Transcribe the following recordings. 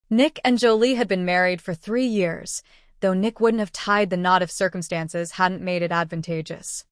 Nick and Jolie had been married for 3 years, though Nick wouldn't have tied the knot if circumstances hadn't made it advantageous.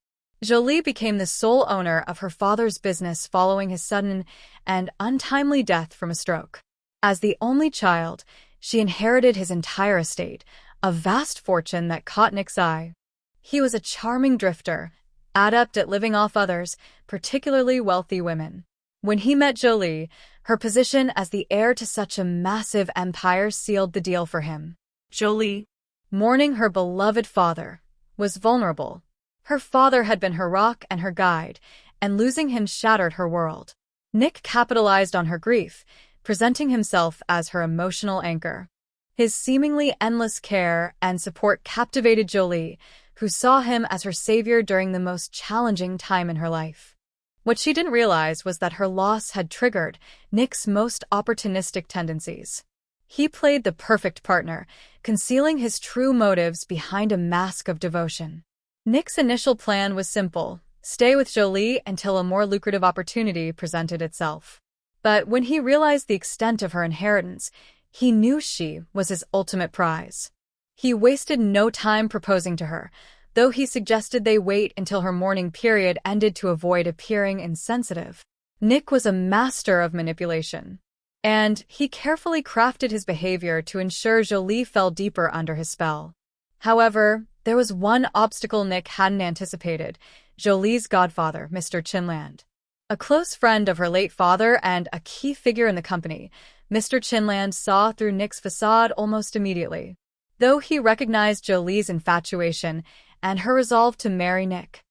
Jolie became the sole owner of her father's business following his sudden and untimely death from a stroke. As the only child, she inherited his entire estate, a vast fortune that caught Nick's eye. He was a charming drifter, adept at living off others, particularly wealthy women. When he met Jolie, her position as the heir to such a massive empire sealed the deal for him. Jolie, mourning her beloved father, was vulnerable. Her father had been her rock and her guide, and losing him shattered her world. Nick capitalized on her grief, presenting himself as her emotional anchor. His seemingly endless care and support captivated Jolie, who saw him as her savior during the most challenging time in her life. What she didn't realize was that her loss had triggered Nick's most opportunistic tendencies. He played the perfect partner, concealing his true motives behind a mask of devotion. Nick's initial plan was simple: stay with Jolie until a more lucrative opportunity presented itself. But when he realized the extent of her inheritance, he knew she was his ultimate prize. He wasted no time proposing to her, though he suggested they wait until her mourning period ended to avoid appearing insensitive. Nick was a master of manipulation, and he carefully crafted his behavior to ensure Jolie fell deeper under his spell. However, there was one obstacle Nick hadn't anticipated: Jolie's godfather, Mr. Chinland. A close friend of her late father and a key figure in the company, Mr. Chinland saw through Nick's facade almost immediately. Though he recognized Jolie's infatuation and her resolve to marry Nick,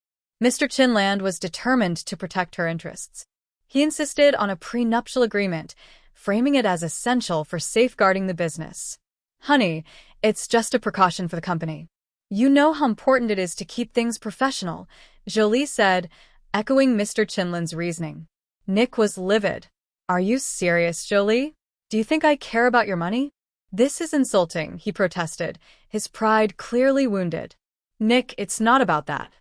Mr. Chinland was determined to protect her interests. He insisted on a prenuptial agreement, framing it as essential for safeguarding the business. "Honey, it's just a precaution for the company. You know how important it is to keep things professional," Jolie said, echoing Mr. Chinland's reasoning. Nick was livid. "Are you serious, Jolie? Do you think I care about your money?" "This is insulting," he protested, his pride clearly wounded. "Nick, it's not about that.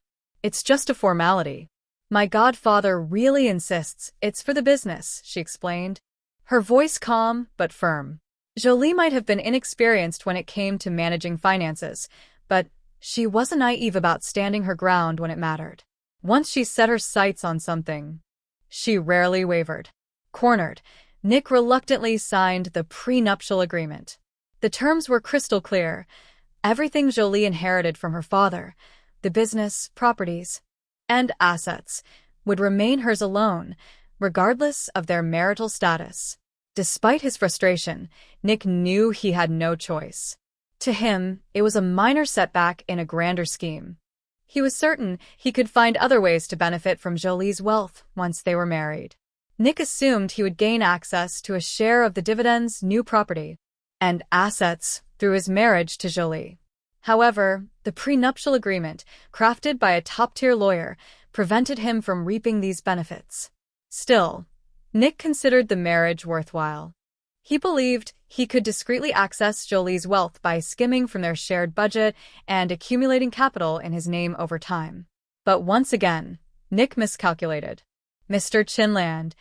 It's just a formality. My godfather really insists it's for the business," she explained, her voice calm but firm. Jolie might have been inexperienced when it came to managing finances, but she wasn't naive about standing her ground when it mattered. Once she set her sights on something, she rarely wavered. Cornered, Nick reluctantly signed the prenuptial agreement. The terms were crystal clear: everything Jolie inherited from her father, the business, properties, and assets, would remain hers alone, regardless of their marital status. Despite his frustration, Nick knew he had no choice. To him, it was a minor setback in a grander scheme. He was certain he could find other ways to benefit from Jolie's wealth once they were married. Nick assumed he would gain access to a share of the dividends, new property, and assets through his marriage to Jolie. However, the prenuptial agreement, crafted by a top-tier lawyer, prevented him from reaping these benefits. Still, Nick considered the marriage worthwhile. He believed he could discreetly access Jolie's wealth by skimming from their shared budget and accumulating capital in his name over time. But once again, Nick miscalculated. Mr. Chinland,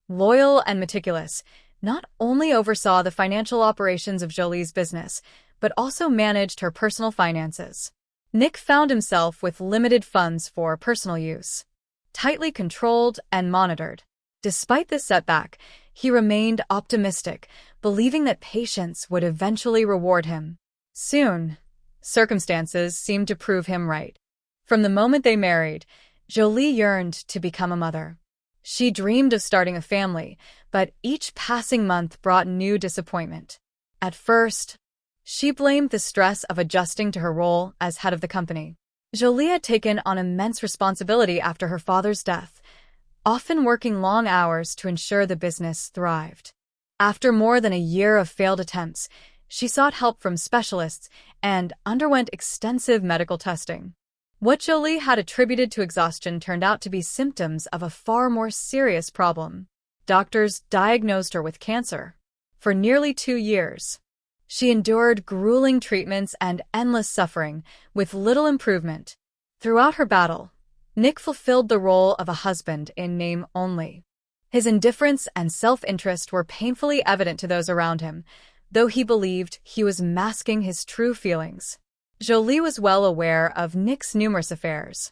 loyal and meticulous, not only oversaw the financial operations of Jolie's business, but also managed her personal finances. Nick found himself with limited funds for personal use, tightly controlled and monitored. Despite this setback, he remained optimistic, believing that patience would eventually reward him. Soon, circumstances seemed to prove him right. From the moment they married, Jolie yearned to become a mother. She dreamed of starting a family, but each passing month brought new disappointment. At first, she blamed the stress of adjusting to her role as head of the company. Jolie had taken on immense responsibility after her father's death, often working long hours to ensure the business thrived. After more than a year of failed attempts, she sought help from specialists and underwent extensive medical testing. What Jolie had attributed to exhaustion turned out to be symptoms of a far more serious problem. Doctors diagnosed her with cancer. For nearly 2 years, she endured grueling treatments and endless suffering, with little improvement. Throughout her battle, Nick fulfilled the role of a husband in name only. His indifference and self-interest were painfully evident to those around him, though he believed he was masking his true feelings. Jolie was well aware of Nick's numerous affairs,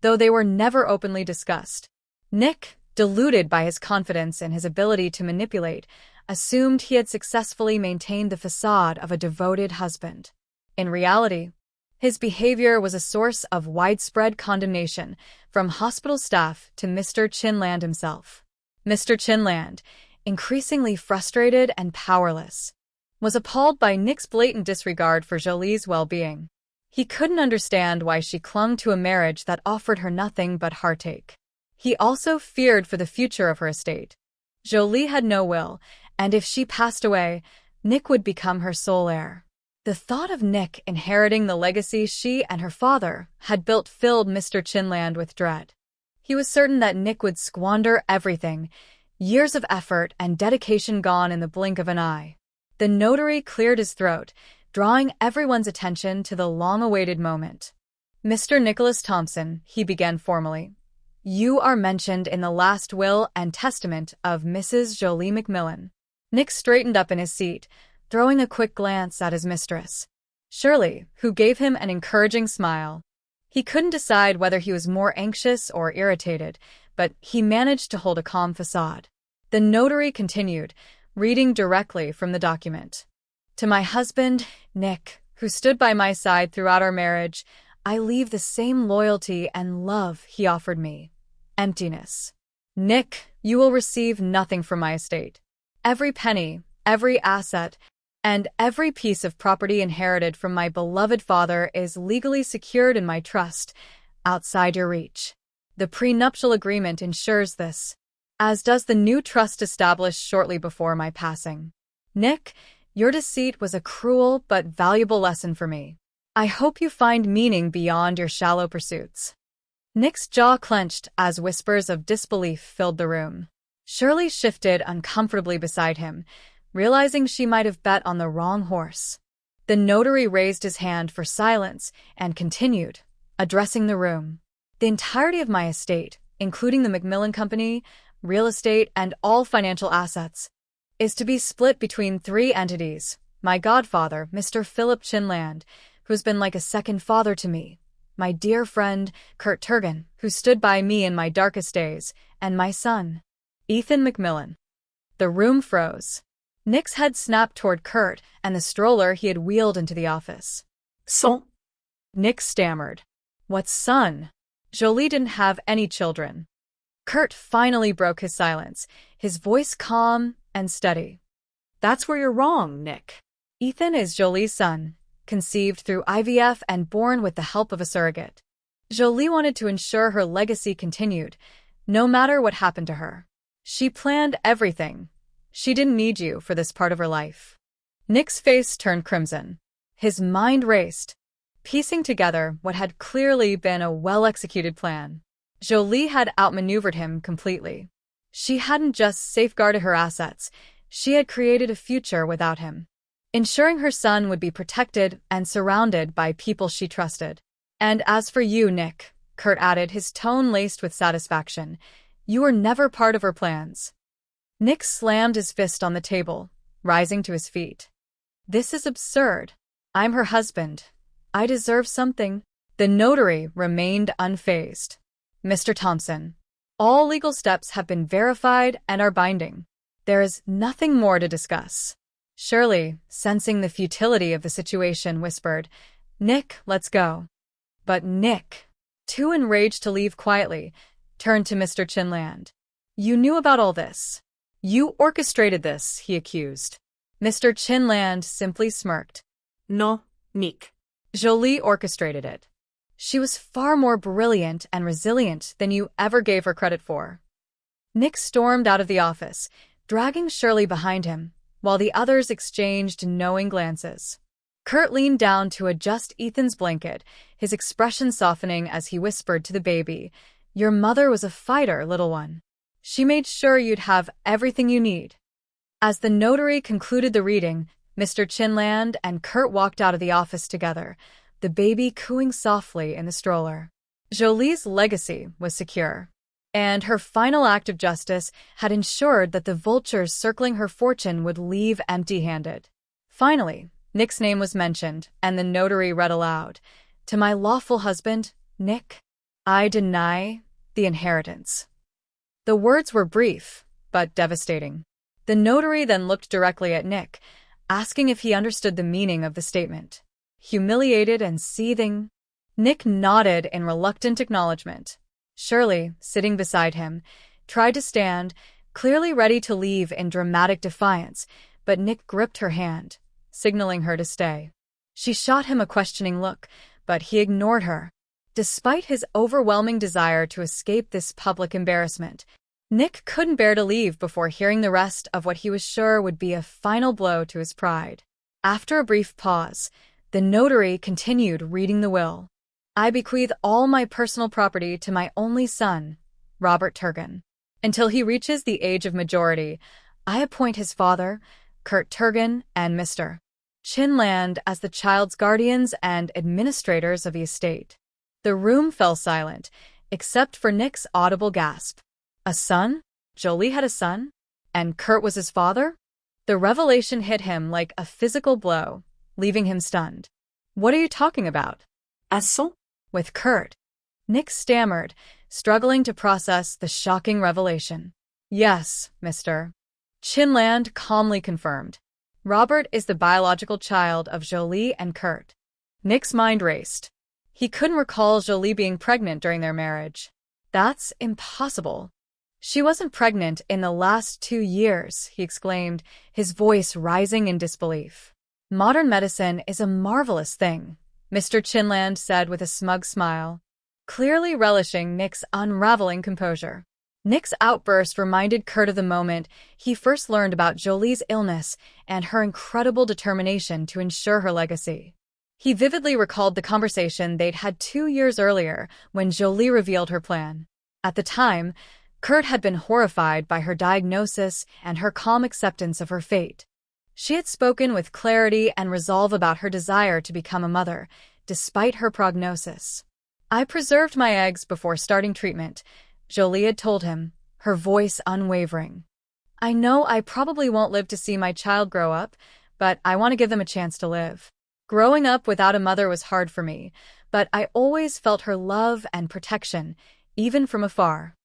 though they were never openly discussed. Nick, deluded by his confidence in his ability to manipulate, assumed he had successfully maintained the facade of a devoted husband. In reality, his behavior was a source of widespread condemnation, from hospital staff to Mr. Chinland himself. Mr. Chinland, increasingly frustrated and powerless, was appalled by Nick's blatant disregard for Jolie's well-being. He couldn't understand why she clung to a marriage that offered her nothing but heartache. He also feared for the future of her estate. Jolie had no will, and if she passed away, Nick would become her sole heir. The thought of Nick inheriting the legacy she and her father had built filled Mr. Chinland with dread. He was certain that Nick would squander everything, years of effort and dedication gone in the blink of an eye. The notary cleared his throat, drawing everyone's attention to the long-awaited moment. "Mr. Nicholas Thompson," he began formally, "you are mentioned in the last will and testament of Mrs. Jolie Macmillan." Nick straightened up in his seat, throwing a quick glance at his mistress, Shirley, who gave him an encouraging smile. He couldn't decide whether he was more anxious or irritated, but he managed to hold a calm facade. The notary continued, reading directly from the document. "To my husband, Nick, who stood by my side throughout our marriage, I leave the same loyalty and love he offered me. Emptiness. Nick, you will receive nothing from my estate. Every penny, every asset, and every piece of property inherited from my beloved father is legally secured in my trust, outside your reach. The prenuptial agreement ensures this, as does the new trust established shortly before my passing. Nick, your deceit was a cruel but valuable lesson for me. I hope you find meaning beyond your shallow pursuits." Nick's jaw clenched as whispers of disbelief filled the room. Shirley shifted uncomfortably beside him, realizing she might have bet on the wrong horse. The notary raised his hand for silence and continued, addressing the room. "The entirety of my estate, including the Macmillan Company, real estate, and all financial assets, is to be split between three entities: my godfather, Mr. Philip Chinland, who has been like a second father to me, my dear friend, Kurt Turgan, who stood by me in my darkest days, and my son, Ethan Macmillan." The room froze. Nick's head snapped toward Kurt and the stroller he had wheeled into the office. "Son?" Nick stammered. "What son? Jolie didn't have any children." Kurt finally broke his silence, his voice calm and steady. "That's where you're wrong, Nick. Ethan is Jolie's son, conceived through IVF and born with the help of a surrogate. Jolie wanted to ensure her legacy continued, no matter what happened to her. She planned everything. She didn't need you for this part of her life." Nick's face turned crimson. His mind raced, piecing together what had clearly been a well-executed plan. Jolie had outmaneuvered him completely. She hadn't just safeguarded her assets, she had created a future without him, ensuring her son would be protected and surrounded by people she trusted. "And as for you, Nick," Kurt added, his tone laced with satisfaction, "you were never part of her plans." Nick slammed his fist on the table, rising to his feet. "This is absurd. I'm her husband. I deserve something." The notary remained unfazed. "Mr. Thompson, all legal steps have been verified and are binding. There is nothing more to discuss." Shirley, sensing the futility of the situation, whispered, "Nick, let's go." But Nick, too enraged to leave quietly, turned to Mr. Chinland. "You knew about all this. You orchestrated this," he accused. Mr. Chinland simply smirked. "No, Nick. Jolie orchestrated it. She was far more brilliant and resilient than you ever gave her credit for." Nick stormed out of the office, dragging Shirley behind him, while the others exchanged knowing glances. Kurt leaned down to adjust Ethan's blanket, his expression softening as he whispered to the baby, "Your mother was a fighter, little one. She made sure you'd have everything you need." As the notary concluded the reading, Mr. Chinland and Kurt walked out of the office together, the baby cooing softly in the stroller. Jolie's legacy was secure, and her final act of justice had ensured that the vultures circling her fortune would leave empty-handed. Finally, Nick's name was mentioned, and the notary read aloud, "To my lawful husband, Nick, I deny the inheritance." The words were brief, but devastating. The notary then looked directly at Nick, asking if he understood the meaning of the statement. Humiliated and seething, Nick nodded in reluctant acknowledgement. Shirley, sitting beside him, tried to stand, clearly ready to leave in dramatic defiance, but Nick gripped her hand, signaling her to stay. She shot him a questioning look, but he ignored her. Despite his overwhelming desire to escape this public embarrassment, Nick couldn't bear to leave before hearing the rest of what he was sure would be a final blow to his pride. After a brief pause, the notary continued reading the will. "I bequeath all my personal property to my only son, Robert Turgan. Until he reaches the age of majority, I appoint his father, Kurt Turgan, and Mr. Chinland as the child's guardians and administrators of the estate." The room fell silent, except for Nick's audible gasp. A son? Jolie had a son? And Kurt was his father? The revelation hit him like a physical blow, leaving him stunned. "What are you talking about?" Assault? With Kurt. Nick stammered, struggling to process the shocking revelation. "Yes, Mr. Chinland calmly confirmed. Robert is the biological child of Jolie and Kurt." Nick's mind raced. He couldn't recall Jolie being pregnant during their marriage. "That's impossible. She wasn't pregnant in the last 2 years," he exclaimed, his voice rising in disbelief. "Modern medicine is a marvelous thing," Mr. Chinland said with a smug smile, clearly relishing Nick's unraveling composure. Nick's outburst reminded Kurt of the moment he first learned about Jolie's illness and her incredible determination to ensure her legacy. He vividly recalled the conversation they'd had 2 years earlier when Jolie revealed her plan. At the time, Kurt had been horrified by her diagnosis and her calm acceptance of her fate. She had spoken with clarity and resolve about her desire to become a mother, despite her prognosis. "I preserved my eggs before starting treatment," Jolie had told him, her voice unwavering. "I know I probably won't live to see my child grow up, but I want to give them a chance to live. Growing up without a mother was hard for me, but I always felt her love and protection, even from afar."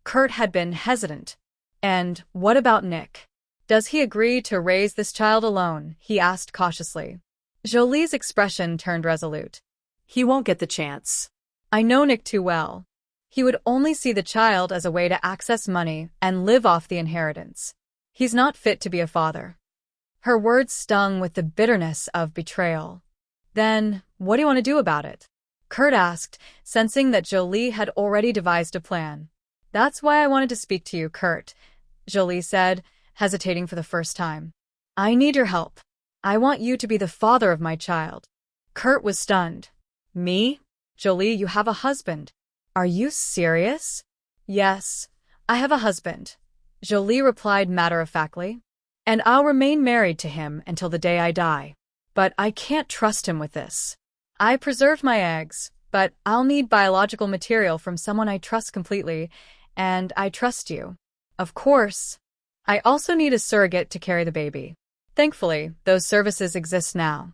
Kurt had been hesitant. "And what about Nick? Does he agree to raise this child alone?" he asked cautiously. Jolie's expression turned resolute. He won't get the chance. "I know Nick too well. He would only see the child as a way to access money and live off the inheritance. He's not fit to be a father." Her words stung with the bitterness of betrayal. "Then, what do you want to do about it?" Kurt asked, sensing that Jolie had already devised a plan. "That's why I wanted to speak to you, Kurt," Jolie said, hesitating for the first time. "I need your help. I want you to be the father of my child." Kurt was stunned. "Me? Jolie, you have a husband. Are you serious?" "Yes, I have a husband," Jolie replied matter-of-factly. "And I'll remain married to him until the day I die. But I can't trust him with this. I preserved my eggs, but I'll need biological material from someone I trust completely, and I trust you. Of course. I also need a surrogate to carry the baby. Thankfully, those services exist now."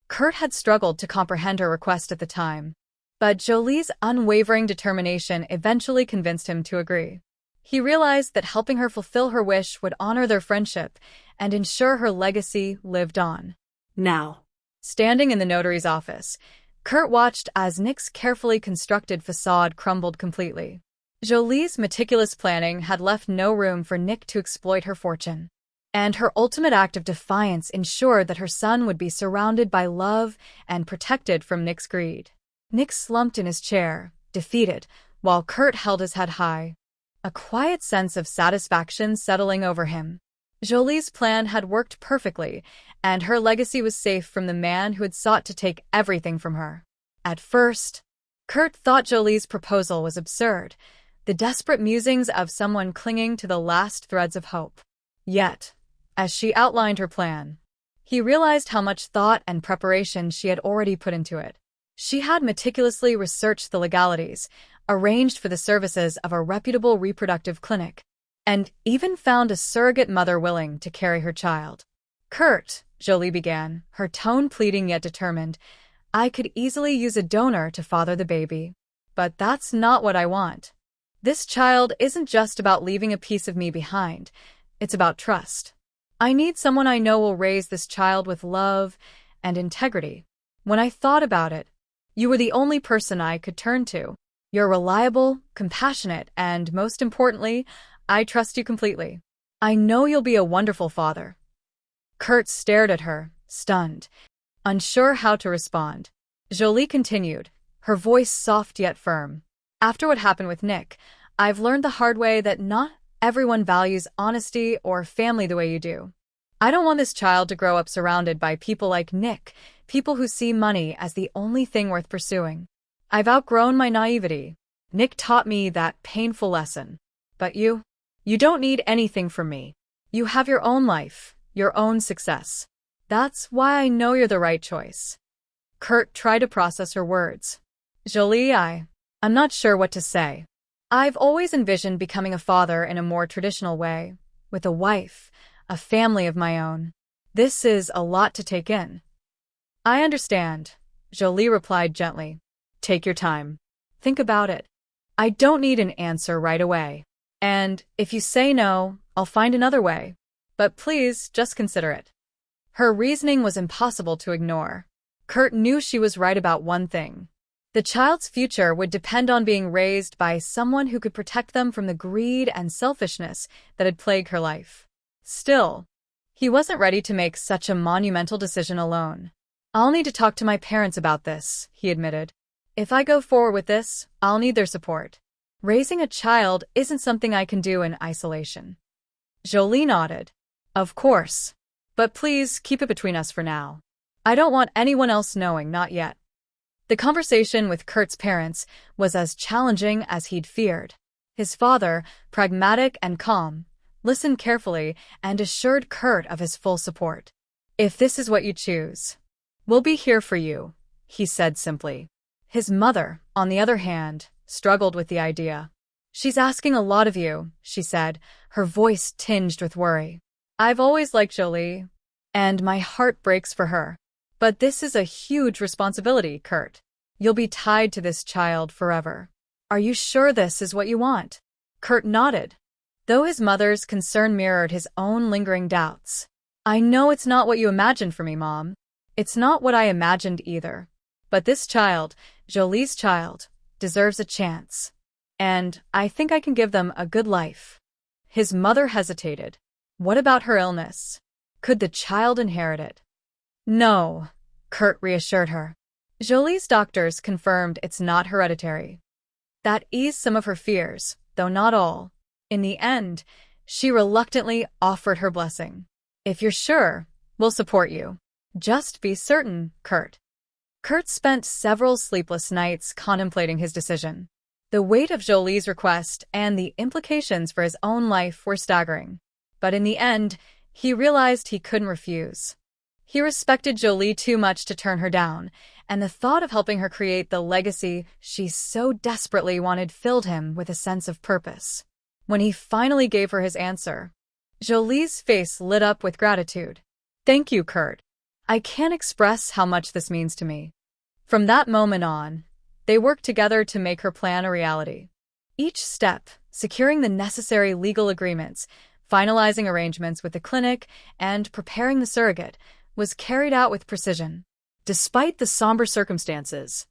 Kurt had struggled to comprehend her request at the time, but Jolie's unwavering determination eventually convinced him to agree. He realized that helping her fulfill her wish would honor their friendship and ensure her legacy lived on. Now. Standing in the notary's office, Kurt watched as Nick's carefully constructed facade crumbled completely. Jolie's meticulous planning had left no room for Nick to exploit her fortune, and her ultimate act of defiance ensured that her son would be surrounded by love and protected from Nick's greed. Nick slumped in his chair, defeated, while Kurt held his head high, a quiet sense of satisfaction settling over him. Jolie's plan had worked perfectly, and her legacy was safe from the man who had sought to take everything from her. At first, Kurt thought Jolie's proposal was absurd, the desperate musings of someone clinging to the last threads of hope. Yet, as she outlined her plan, he realized how much thought and preparation she had already put into it. She had meticulously researched the legalities, arranged for the services of a reputable reproductive clinic, and even found a surrogate mother willing to carry her child. Kurt, Jolie began, her tone pleading yet determined. "I could easily use a donor to father the baby. But that's not what I want. This child isn't just about leaving a piece of me behind. It's about trust. I need someone I know will raise this child with love and integrity. When I thought about it, you were the only person I could turn to. You're reliable, compassionate, and most importantly, I trust you completely. I know you'll be a wonderful father." Kurt stared at her, stunned, unsure how to respond. Jolie continued, her voice soft yet firm. "After what happened with Nick, I've learned the hard way that not everyone values honesty or family the way you do. I don't want this child to grow up surrounded by people like Nick, people who see money as the only thing worth pursuing. I've outgrown my naivety. Nick taught me that painful lesson. But you don't need anything from me. You have your own life, your own success. That's why I know you're the right choice." Kurt tried to process her words. "Jolie, I'm not sure what to say. I've always envisioned becoming a father in a more traditional way, with a wife, a family of my own. This is a lot to take in." "I understand," Jolie replied gently. "Take your time. Think about it. I don't need an answer right away. And if you say no, I'll find another way. But please, just consider it." Her reasoning was impossible to ignore. Kurt knew she was right about one thing. The child's future would depend on being raised by someone who could protect them from the greed and selfishness that had plagued her life. Still, he wasn't ready to make such a monumental decision alone. "I'll need to talk to my parents about this," he admitted. "If I go forward with this, I'll need their support. Raising a child isn't something I can do in isolation." Jolie nodded. "Of course. But please keep it between us for now. I don't want anyone else knowing, not yet." The conversation with Kurt's parents was as challenging as he'd feared. His father, pragmatic and calm, listened carefully and assured Kurt of his full support. "If this is what you choose, we'll be here for you," he said simply. His mother, on the other hand, struggled with the idea. "She's asking a lot of you," she said, her voice tinged with worry. "I've always liked Jolie, and my heart breaks for her. But this is a huge responsibility, Kurt. You'll be tied to this child forever. Are you sure this is what you want?" Kurt nodded, though his mother's concern mirrored his own lingering doubts. "I know it's not what you imagined for me, Mom. It's not what I imagined either. But this child, Jolie's child, deserves a chance. And I think I can give them a good life." His mother hesitated. What about her illness? Could the child inherit it? "No," Kurt reassured her. Jolie's doctors confirmed it's not hereditary. That eased some of her fears, though not all. In the end, she reluctantly offered her blessing. "If you're sure, we'll support you. Just be certain, Kurt." Kurt spent several sleepless nights contemplating his decision. The weight of Jolie's request and the implications for his own life were staggering. But in the end, he realized he couldn't refuse. He respected Jolie too much to turn her down, and the thought of helping her create the legacy she so desperately wanted filled him with a sense of purpose. When he finally gave her his answer, Jolie's face lit up with gratitude. "Thank you, Kurt. I can't express how much this means to me." From that moment on, they worked together to make her plan a reality. Each step, securing the necessary legal agreements, finalizing arrangements with the clinic, and preparing the surrogate, was carried out with precision. Despite the somber circumstances,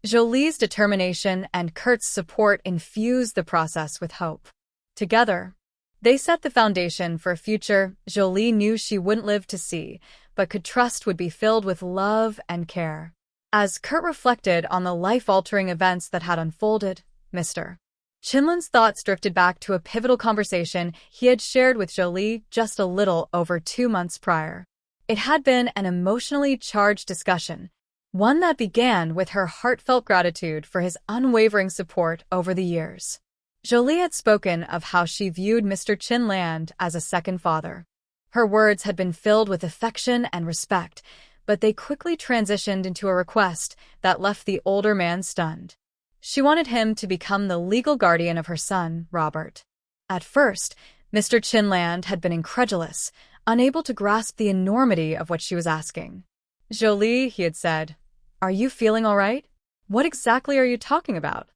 Jolie's determination and Kurt's support infused the process with hope. Together, they set the foundation for a future Jolie knew she wouldn't live to see, but could trust would be filled with love and care. As Kurt reflected on the life-altering events that had unfolded, Mr. Chinlin's thoughts drifted back to a pivotal conversation he had shared with Jolie just a little over 2 months prior. It had been an emotionally charged discussion, one that began with her heartfelt gratitude for his unwavering support over the years. Jolie had spoken of how she viewed Mr. Chinland as a second father. Her words had been filled with affection and respect, but they quickly transitioned into a request that left the older man stunned. She wanted him to become the legal guardian of her son, Robert. At first, Mr. Chinland had been incredulous, unable to grasp the enormity of what she was asking. "Jolie," he had said, "are you feeling all right? What exactly are you talking about?"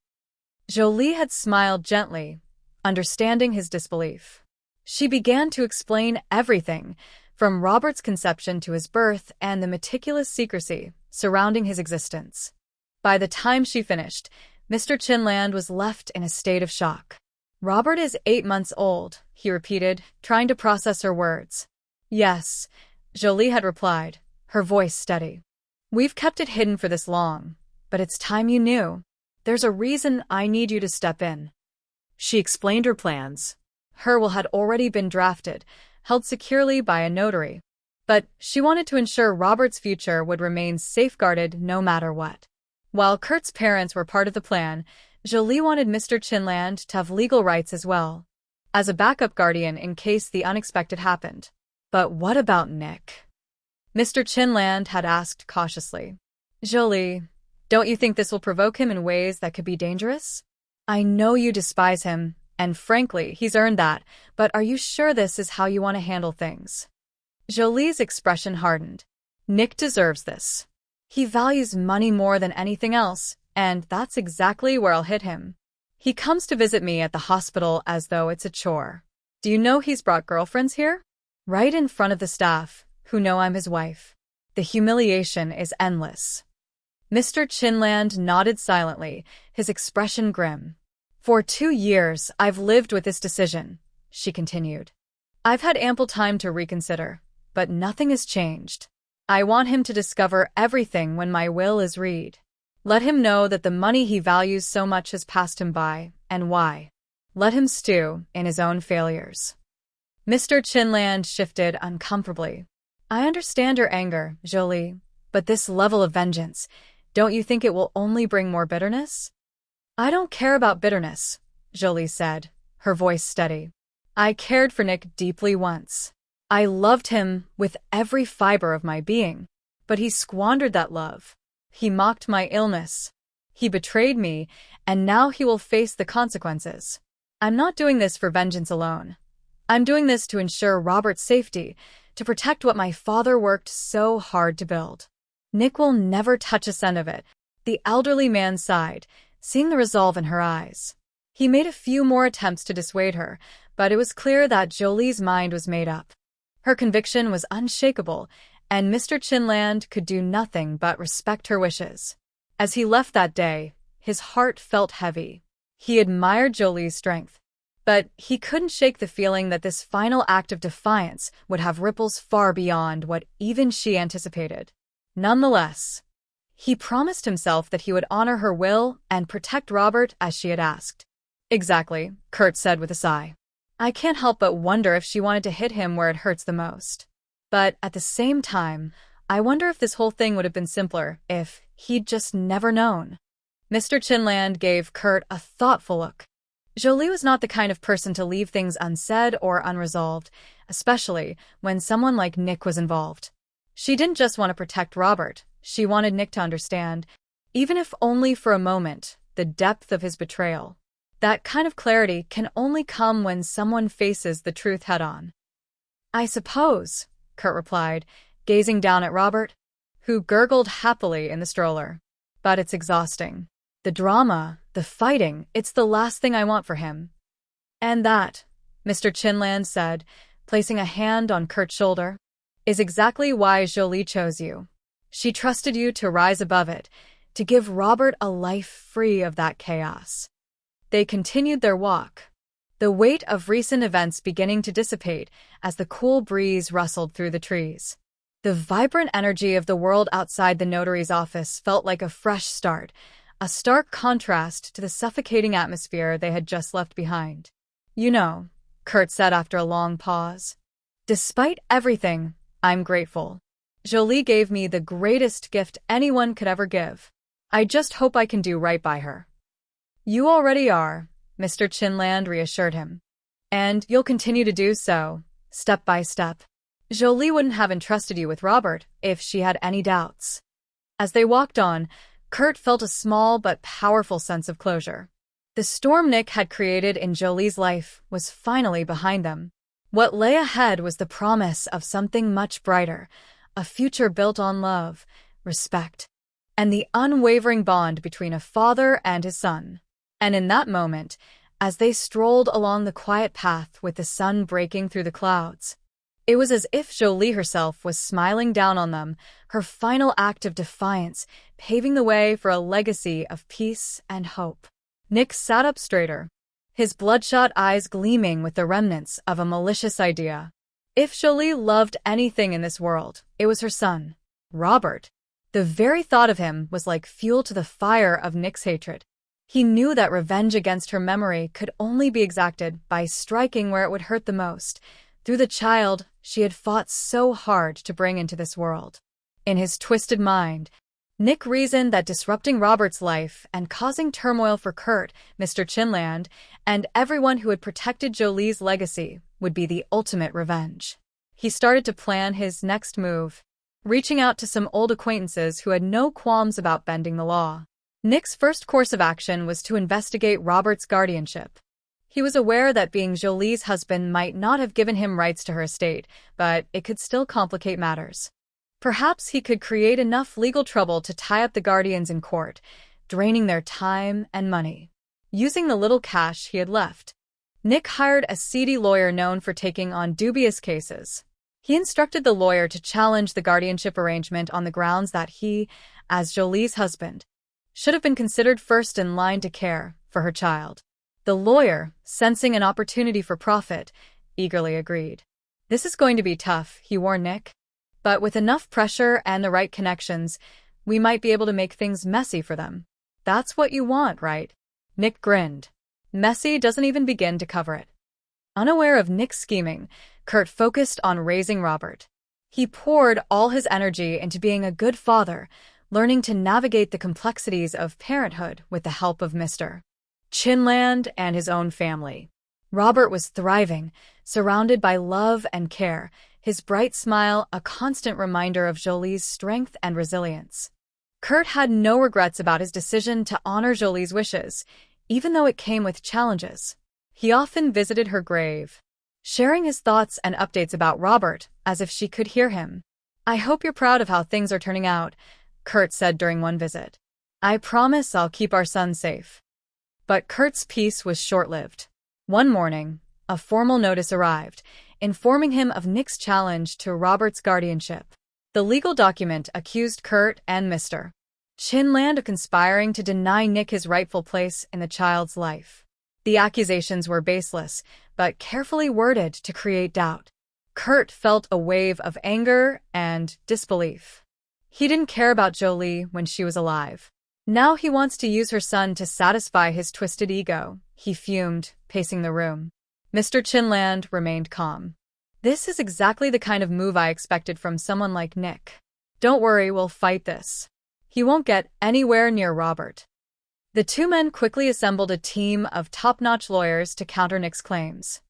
Jolie had smiled gently, understanding his disbelief. She began to explain everything, from Robert's conception to his birth and the meticulous secrecy surrounding his existence. By the time she finished, Mr. Chinland was left in a state of shock. "Robert is 8 months old," he repeated, trying to process her words. "Yes," Jolie had replied, her voice steady. "We've kept it hidden for this long, but it's time you knew. There's a reason I need you to step in." She explained her plans. Her will had already been drafted, held securely by a notary. But she wanted to ensure Robert's future would remain safeguarded no matter what. While Kurt's parents were part of the plan, Jolie wanted Mr. Chinland to have legal rights as well, as a backup guardian in case the unexpected happened. But what about Nick? Mr. Chinland had asked cautiously. "Jolie, don't you think this will provoke him in ways that could be dangerous? I know you despise him, and frankly, he's earned that, but are you sure this is how you want to handle things?" Jolie's expression hardened. "Nick deserves this. He values money more than anything else, and that's exactly where I'll hit him. He comes to visit me at the hospital as though it's a chore. Do you know he's brought girlfriends here? Right in front of the staff, who know I'm his wife. The humiliation is endless." Mr. Chinland nodded silently, his expression grim. "For 2 years, I've lived with this decision," she continued. "I've had ample time to reconsider, but nothing has changed. I want him to discover everything when my will is read. Let him know that the money he values so much has passed him by, and why. Let him stew in his own failures." Mr. Chinland shifted uncomfortably. "I understand your anger, Jolie, but this level of vengeance, don't you think it will only bring more bitterness?" "I don't care about bitterness," Jolie said, her voice steady. "I cared for Nick deeply once. I loved him with every fiber of my being, but he squandered that love. He mocked my illness. He betrayed me, and now he will face the consequences. I'm not doing this for vengeance alone. I'm doing this to ensure Robert's safety, to protect what my father worked so hard to build. Nick will never touch a cent of it." The elderly man sighed, seeing the resolve in her eyes. He made a few more attempts to dissuade her, but it was clear that Jolie's mind was made up. Her conviction was unshakable, and Mr. Chinland could do nothing but respect her wishes. As he left that day, his heart felt heavy. He admired Jolie's strength, but he couldn't shake the feeling that this final act of defiance would have ripples far beyond what even she anticipated. Nonetheless, he promised himself that he would honor her will and protect Robert as she had asked. "Exactly," Kurt said with a sigh. "I can't help but wonder if she wanted to hit him where it hurts the most. But at the same time, I wonder if this whole thing would have been simpler if he'd just never known." Mr. Chinland gave Kurt a thoughtful look. Jolie was not the kind of person to leave things unsaid or unresolved, especially when someone like Nick was involved. She didn't just want to protect Robert, she wanted Nick to understand, even if only for a moment, the depth of his betrayal. That kind of clarity can only come when someone faces the truth head-on. "I suppose," Kurt replied, gazing down at Robert, who gurgled happily in the stroller. "But it's exhausting. The drama, the fighting, it's the last thing I want for him." "And that," Mr. Chinland said, placing a hand on Kurt's shoulder, "is exactly why Jolie chose you. She trusted you to rise above it, to give Robert a life free of that chaos." They continued their walk, the weight of recent events beginning to dissipate as the cool breeze rustled through the trees. The vibrant energy of the world outside the notary's office felt like a fresh start, a stark contrast to the suffocating atmosphere they had just left behind. "You know," Kurt said after a long pause, "despite everything, I'm grateful. Jolie gave me the greatest gift anyone could ever give. I just hope I can do right by her." "You already are," Mr. Chinland reassured him. "And you'll continue to do so, step by step. Jolie wouldn't have entrusted you with Robert if she had any doubts." As they walked on, Kurt felt a small but powerful sense of closure. The storm Nick had created in Jolie's life was finally behind them. What lay ahead was the promise of something much brighter, a future built on love, respect, and the unwavering bond between a father and his son. And in that moment, as they strolled along the quiet path with the sun breaking through the clouds, it was as if Jolie herself was smiling down on them, her final act of defiance, paving the way for a legacy of peace and hope. Nick sat up straighter, his bloodshot eyes gleaming with the remnants of a malicious idea. If Jolie loved anything in this world, it was her son, Robert. The very thought of him was like fuel to the fire of Nick's hatred. He knew that revenge against her memory could only be exacted by striking where it would hurt the most, through the child she had fought so hard to bring into this world. In his twisted mind, Nick reasoned that disrupting Robert's life and causing turmoil for Kurt, Mr. Chinland, and everyone who had protected Jolie's legacy would be the ultimate revenge. He started to plan his next move, reaching out to some old acquaintances who had no qualms about bending the law. Nick's first course of action was to investigate Robert's guardianship. He was aware that being Jolie's husband might not have given him rights to her estate, but it could still complicate matters. Perhaps he could create enough legal trouble to tie up the guardians in court, draining their time and money. Using the little cash he had left, Nick hired a seedy lawyer known for taking on dubious cases. He instructed the lawyer to challenge the guardianship arrangement on the grounds that he, as Jolie's husband, should have been considered first in line to care for her child. The lawyer, sensing an opportunity for profit, eagerly agreed. "This is going to be tough," he warned Nick. "But with enough pressure and the right connections, we might be able to make things messy for them." "That's what you want, right?" Nick grinned. Messy doesn't even begin to cover it. Unaware of Nick's scheming, Kurt focused on raising Robert. He poured all his energy into being a good father, learning to navigate the complexities of parenthood with the help of Mr. Chinland and his own family. Robert was thriving, surrounded by love and care, his bright smile a constant reminder of Jolie's strength and resilience. Kurt had no regrets about his decision to honor Jolie's wishes, even though it came with challenges. He often visited her grave, sharing his thoughts and updates about Robert as if she could hear him. "I hope you're proud of how things are turning out," Kurt said during one visit. "I promise I'll keep our son safe." But Kurt's peace was short-lived. One morning, a formal notice arrived, informing him of Nick's challenge to Robert's guardianship. The legal document accused Kurt and Mr. Chinland of conspiring to deny Nick his rightful place in the child's life. The accusations were baseless, but carefully worded to create doubt. Kurt felt a wave of anger and disbelief. He didn't care about Jolie when she was alive. Now he wants to use her son to satisfy his twisted ego, he fumed, pacing the room. Mr. Chinland remained calm. "This is exactly the kind of move I expected from someone like Nick. Don't worry, we'll fight this. He won't get anywhere near Robert." The two men quickly assembled a team of top-notch lawyers to counter Nick's claims.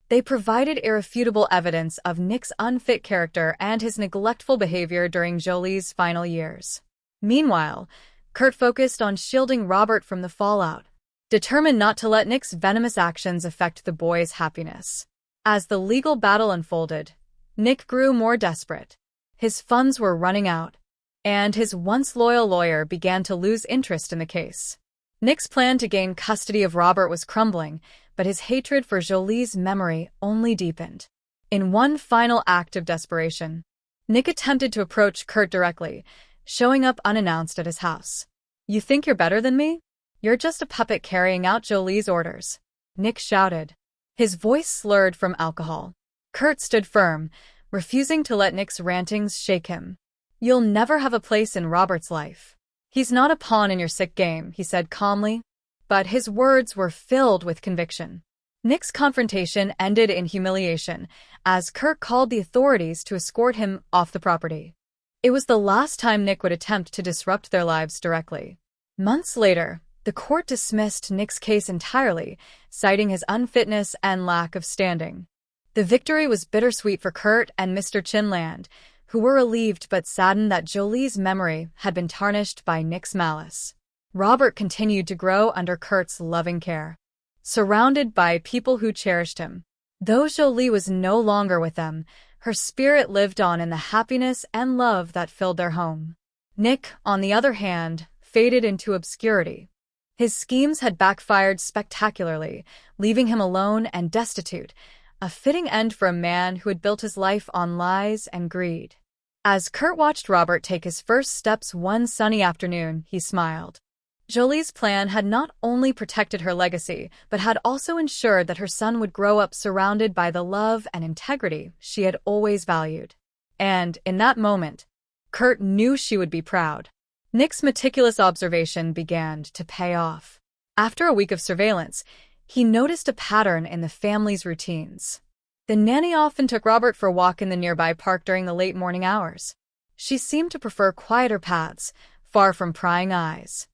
They provided irrefutable evidence of Nick's unfit character and his neglectful behavior during Jolie's final years. Meanwhile, Kurt focused on shielding Robert from the fallout, determined not to let Nick's venomous actions affect the boy's happiness. As the legal battle unfolded, Nick grew more desperate. His funds were running out, and his once loyal lawyer began to lose interest in the case. Nick's plan to gain custody of Robert was crumbling, but his hatred for Jolie's memory only deepened. In one final act of desperation, Nick attempted to approach Kurt directly, showing up unannounced at his house. "You think you're better than me? You're just a puppet carrying out Jolie's orders," Nick shouted, his voice slurred from alcohol. Kurt stood firm, refusing to let Nick's rantings shake him. "You'll never have a place in Robert's life. He's not a pawn in your sick game," he said calmly, but his words were filled with conviction. Nick's confrontation ended in humiliation, as Kurt called the authorities to escort him off the property. It was the last time Nick would attempt to disrupt their lives directly. Months later, the court dismissed Nick's case entirely, citing his unfitness and lack of standing. The victory was bittersweet for Kurt and Mr. Chinland, who were relieved but saddened that Jolie's memory had been tarnished by Nick's malice. Robert continued to grow under Kurt's loving care. Surrounded by people who cherished him, Though Jolie was no longer with them, her spirit lived on in the happiness and love that filled their home. Nick, on the other hand, faded into obscurity. His schemes had backfired spectacularly, leaving him alone and destitute, a fitting end for a man who had built his life on lies and greed. As Kurt watched Robert take his first steps one sunny afternoon, he smiled. Jolie's plan had not only protected her legacy, but had also ensured that her son would grow up surrounded by the love and integrity she had always valued. And, in that moment, Kurt knew she would be proud. Nick's meticulous observation began to pay off. After a week of surveillance, he noticed a pattern in the family's routines. The nanny often took Robert for a walk in the nearby park during the late morning hours. She seemed to prefer quieter paths, far from prying eyes.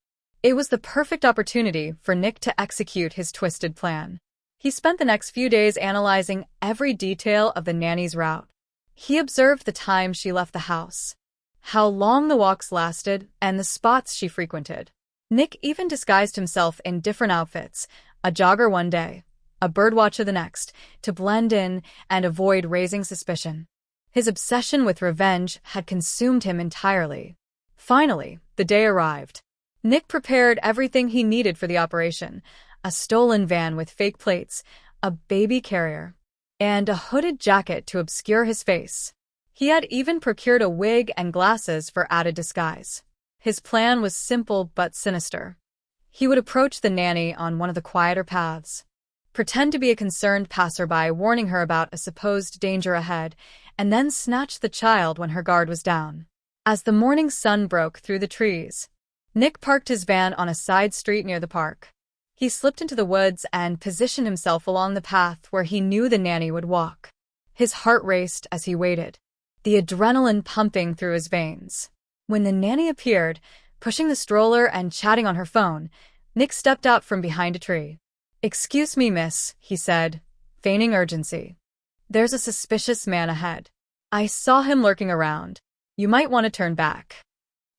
It was the perfect opportunity for Nick to execute his twisted plan. He spent the next few days analyzing every detail of the nanny's route. He observed the time she left the house, how long the walks lasted, and the spots she frequented. Nick even disguised himself in different outfits, a jogger one day, a birdwatcher the next, to blend in and avoid raising suspicion. His obsession with revenge had consumed him entirely. Finally, the day arrived. Nick prepared everything he needed for the operation: a stolen van with fake plates, a baby carrier, and a hooded jacket to obscure his face. He had even procured a wig and glasses for added disguise. His plan was simple but sinister. He would approach the nanny on one of the quieter paths, pretend to be a concerned passerby warning her about a supposed danger ahead, and then snatch the child when her guard was down. As the morning sun broke through the trees, Nick parked his van on a side street near the park. He slipped into the woods and positioned himself along the path where he knew the nanny would walk. His heart raced as he waited, the adrenaline pumping through his veins. When the nanny appeared, pushing the stroller and chatting on her phone, Nick stepped out from behind a tree. "Excuse me, miss," he said, feigning urgency. "There's a suspicious man ahead. I saw him lurking around. You might want to turn back."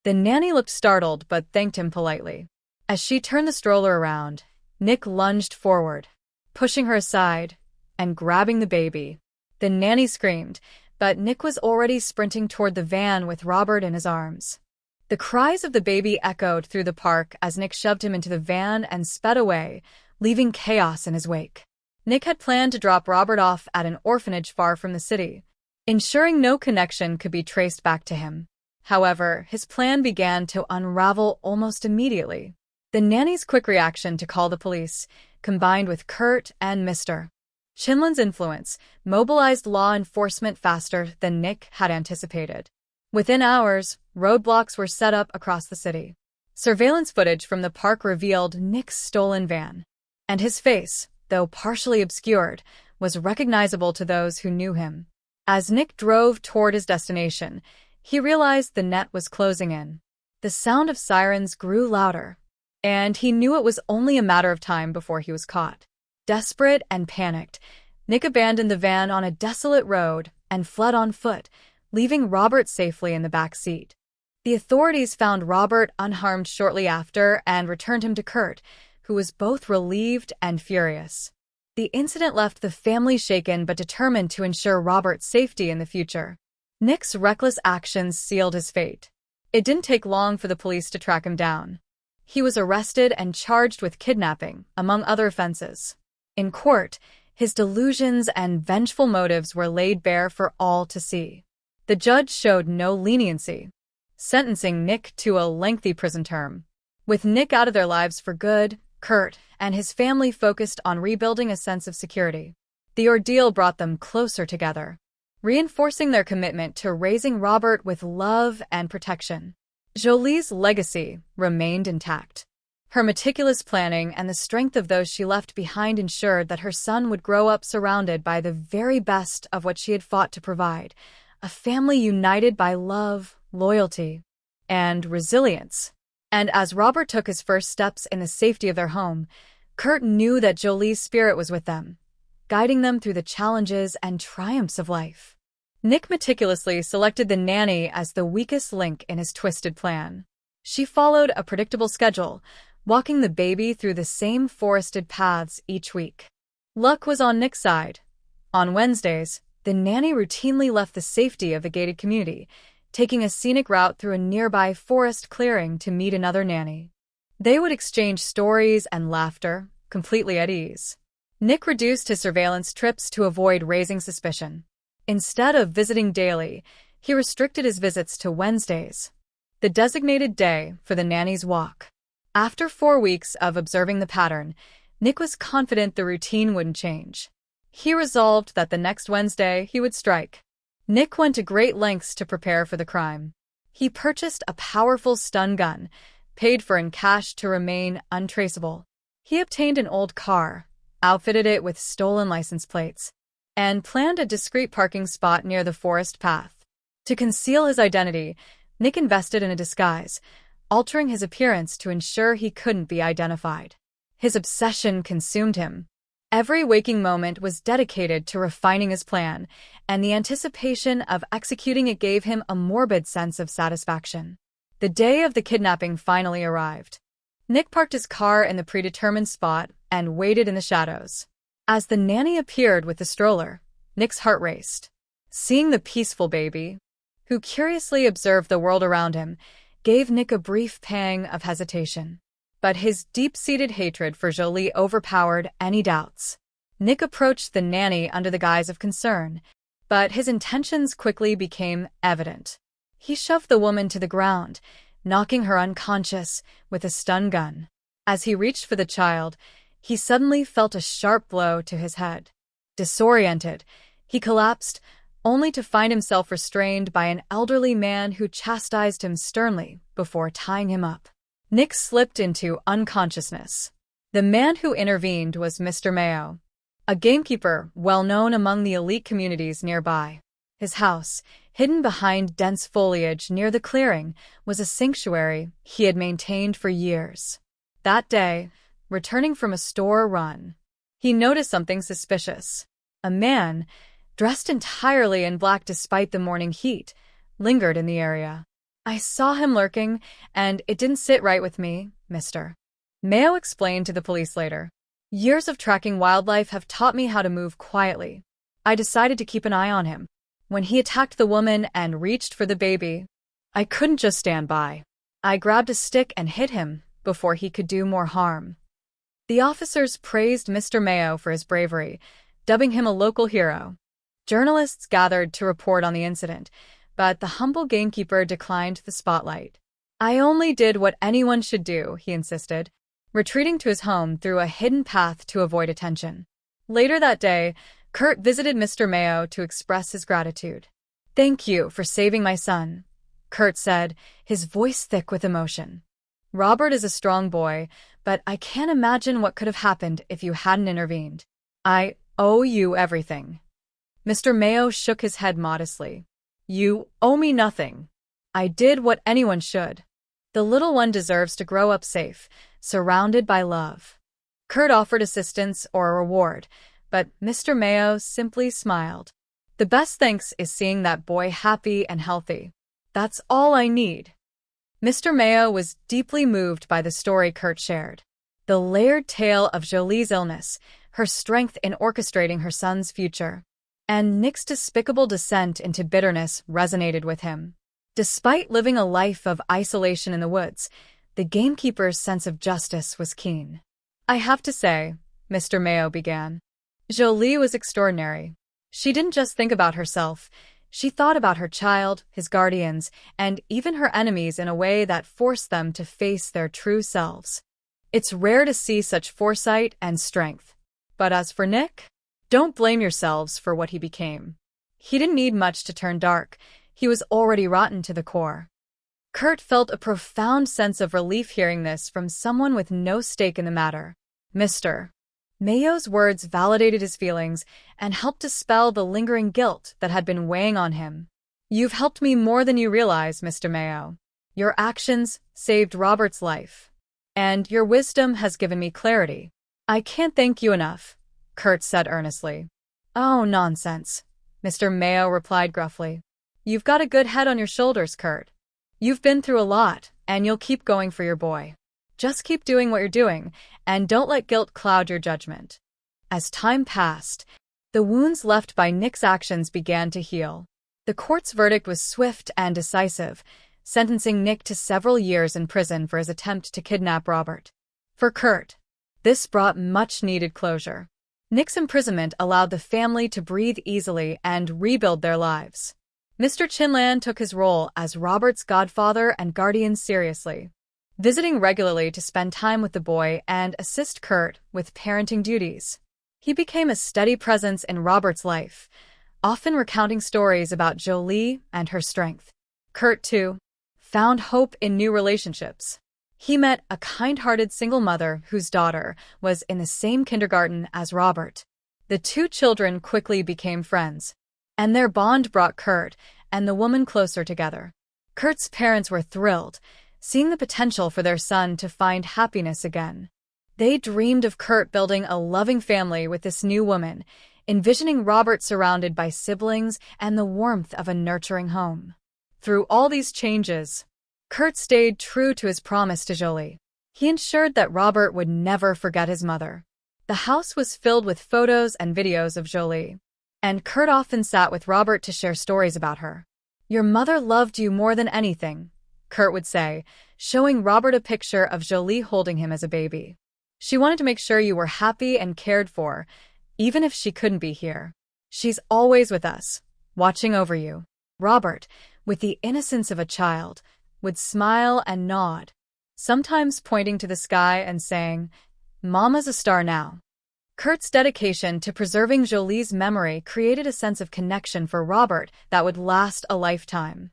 The nanny looked startled but thanked him politely. As she turned the stroller around, Nick lunged forward, pushing her aside and grabbing the baby. The nanny screamed, but Nick was already sprinting toward the van with Robert in his arms. The cries of the baby echoed through the park as Nick shoved him into the van and sped away, leaving chaos in his wake. Nick had planned to drop Robert off at an orphanage far from the city, ensuring no connection could be traced back to him. However, his plan began to unravel almost immediately. The nanny's quick reaction to call the police, combined with Kurt and Mr. Chinlin's influence, mobilized law enforcement faster than Nick had anticipated. Within hours, roadblocks were set up across the city. Surveillance footage from the park revealed Nick's stolen van, and his face, though partially obscured, was recognizable to those who knew him. As Nick drove toward his destination, he realized the net was closing in. The sound of sirens grew louder, and he knew it was only a matter of time before he was caught. Desperate and panicked, Nick abandoned the van on a desolate road and fled on foot, leaving Robert safely in the back seat. The authorities found Robert unharmed shortly after and returned him to Kurt, who was both relieved and furious. The incident left the family shaken but determined to ensure Robert's safety in the future. Nick's reckless actions sealed his fate. It didn't take long for the police to track him down. He was arrested and charged with kidnapping, among other offenses. In court, his delusions and vengeful motives were laid bare for all to see. The judge showed no leniency, sentencing Nick to a lengthy prison term. With Nick out of their lives for good, Kurt and his family focused on rebuilding a sense of security. The ordeal brought them closer together, reinforcing their commitment to raising Robert with love and protection. Jolie's legacy remained intact. Her meticulous planning and the strength of those she left behind ensured that her son would grow up surrounded by the very best of what she had fought to provide, a family united by love, loyalty, and resilience. And as Robert took his first steps in the safety of their home, Kurt knew that Jolie's spirit was with them, guiding them through the challenges and triumphs of life. Nick meticulously selected the nanny as the weakest link in his twisted plan. She followed a predictable schedule, walking the baby through the same forested paths each week. Luck was on Nick's side. On Wednesdays, the nanny routinely left the safety of the gated community, taking a scenic route through a nearby forest clearing to meet another nanny. They would exchange stories and laughter, completely at ease. Nick reduced his surveillance trips to avoid raising suspicion. Instead of visiting daily, he restricted his visits to Wednesdays, the designated day for the nanny's walk. After 4 weeks of observing the pattern, Nick was confident the routine wouldn't change. He resolved that the next Wednesday he would strike. Nick went to great lengths to prepare for the crime. He purchased a powerful stun gun, paid for in cash to remain untraceable. He obtained an old car, outfitted it with stolen license plates, and planned a discreet parking spot near the forest path. To conceal his identity, Nick invested in a disguise, altering his appearance to ensure he couldn't be identified. His obsession consumed him. Every waking moment was dedicated to refining his plan, and the anticipation of executing it gave him a morbid sense of satisfaction. The day of the kidnapping finally arrived. Nick parked his car in the predetermined spot and waited in the shadows. As the nanny appeared with the stroller, Nick's heart raced. Seeing the peaceful baby, who curiously observed the world around him, gave Nick a brief pang of hesitation. But his deep-seated hatred for Jolie overpowered any doubts. Nick approached the nanny under the guise of concern, but his intentions quickly became evident. He shoved the woman to the ground, knocking her unconscious with a stun gun. As he reached for the child, he suddenly felt a sharp blow to his head. Disoriented, he collapsed, only to find himself restrained by an elderly man who chastised him sternly before tying him up. Nick slipped into unconsciousness. The man who intervened was Mr. Mayo, a gamekeeper well known among the elite communities nearby. His house, hidden behind dense foliage near the clearing, was a sanctuary he had maintained for years. That day, returning from a store run, he noticed something suspicious. A man, dressed entirely in black despite the morning heat, lingered in the area. "I saw him lurking, and it didn't sit right with me, Mr. Mayo explained to the police later. "Years of tracking wildlife have taught me how to move quietly. I decided to keep an eye on him. When he attacked the woman and reached for the baby, I couldn't just stand by. I grabbed a stick and hit him before he could do more harm." The officers praised Mr. Mayo for his bravery, dubbing him a local hero. Journalists gathered to report on the incident, but the humble gamekeeper declined the spotlight. "I only did what anyone should do," he insisted, retreating to his home through a hidden path to avoid attention. Later that day, Kurt visited Mr. Mayo to express his gratitude. "Thank you for saving my son," Kurt said, his voice thick with emotion. "Robert is a strong boy, but I can't imagine what could have happened if you hadn't intervened. I owe you everything." Mr. Mayo shook his head modestly. "You owe me nothing. I did what anyone should. The little one deserves to grow up safe, surrounded by love." Kurt offered assistance or a reward, but Mr. Mayo simply smiled. "The best thanks is seeing that boy happy and healthy. That's all I need." Mr. Mayo was deeply moved by the story Kurt shared. The layered tale of Jolie's illness, her strength in orchestrating her son's future, and Nick's despicable descent into bitterness resonated with him. Despite living a life of isolation in the woods, the gamekeeper's sense of justice was keen. "I have to say," Mr. Mayo began, "Jolie was extraordinary. She didn't just think about herself. She thought about her child, his guardians, and even her enemies in a way that forced them to face their true selves. It's rare to see such foresight and strength. But as for Nick, don't blame yourselves for what he became. He didn't need much to turn dark. He was already rotten to the core." Kurt felt a profound sense of relief hearing this from someone with no stake in the matter. Mr. Mayo's words validated his feelings and helped dispel the lingering guilt that had been weighing on him. "You've helped me more than you realize, Mr. Mayo. Your actions saved Robert's life, and your wisdom has given me clarity. I can't thank you enough," Kurt said earnestly. "Oh, nonsense," Mr. Mayo replied gruffly. "You've got a good head on your shoulders, Kurt. You've been through a lot, and you'll keep going for your boy. Just keep doing what you're doing, and don't let guilt cloud your judgment." As time passed, The wounds left by Nick's actions began to heal. The court's verdict was swift and decisive, sentencing Nick to several years in prison for his attempt to kidnap Robert. For Kurt, this brought much-needed closure. Nick's imprisonment allowed the family to breathe easily and rebuild their lives. Mr. Chinland took his role as Robert's godfather and guardian seriously, visiting regularly to spend time with the boy and assist Kurt with parenting duties. He became a steady presence in Robert's life, often recounting stories about Jolie and her strength. Kurt, too, found hope in new relationships. He met a kind-hearted single mother whose daughter was in the same kindergarten as Robert. The two children quickly became friends, and their bond brought Kurt and the woman closer together. Kurt's parents were thrilled, seeing the potential for their son to find happiness again. They dreamed of Kurt building a loving family with this new woman, envisioning Robert surrounded by siblings and the warmth of a nurturing home. Through all these changes, Kurt stayed true to his promise to Jolie. He ensured that Robert would never forget his mother. The house was filled with photos and videos of Jolie, and Kurt often sat with Robert to share stories about her. "Your mother loved you more than anything," Kurt would say, showing Robert a picture of Jolie holding him as a baby. "She wanted to make sure you were happy and cared for, even if she couldn't be here. She's always with us, watching over you." Robert, with the innocence of a child, would smile and nod, sometimes pointing to the sky and saying, "Mama's a star now." Kurt's dedication to preserving Jolie's memory created a sense of connection for Robert that would last a lifetime.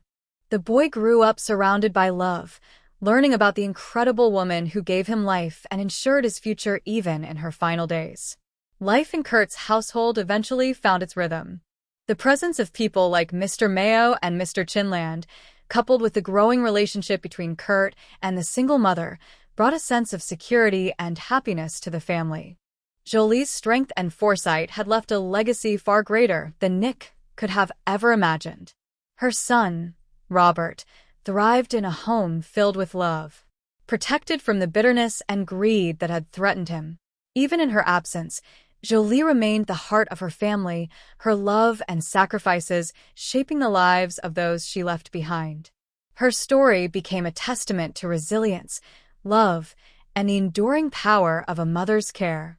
The boy grew up surrounded by love, learning about the incredible woman who gave him life and ensured his future even in her final days. Life in Kurt's household eventually found its rhythm. The presence of people like Mr. Mayo and Mr. Chinland, coupled with the growing relationship between Kurt and the single mother, brought a sense of security and happiness to the family. Jolie's strength and foresight had left a legacy far greater than Nick could have ever imagined. Her son, Robert, thrived in a home filled with love, protected from the bitterness and greed that had threatened him. Even in her absence, Jolie remained the heart of her family, her love and sacrifices shaping the lives of those she left behind. Her story became a testament to resilience, love, and the enduring power of a mother's care.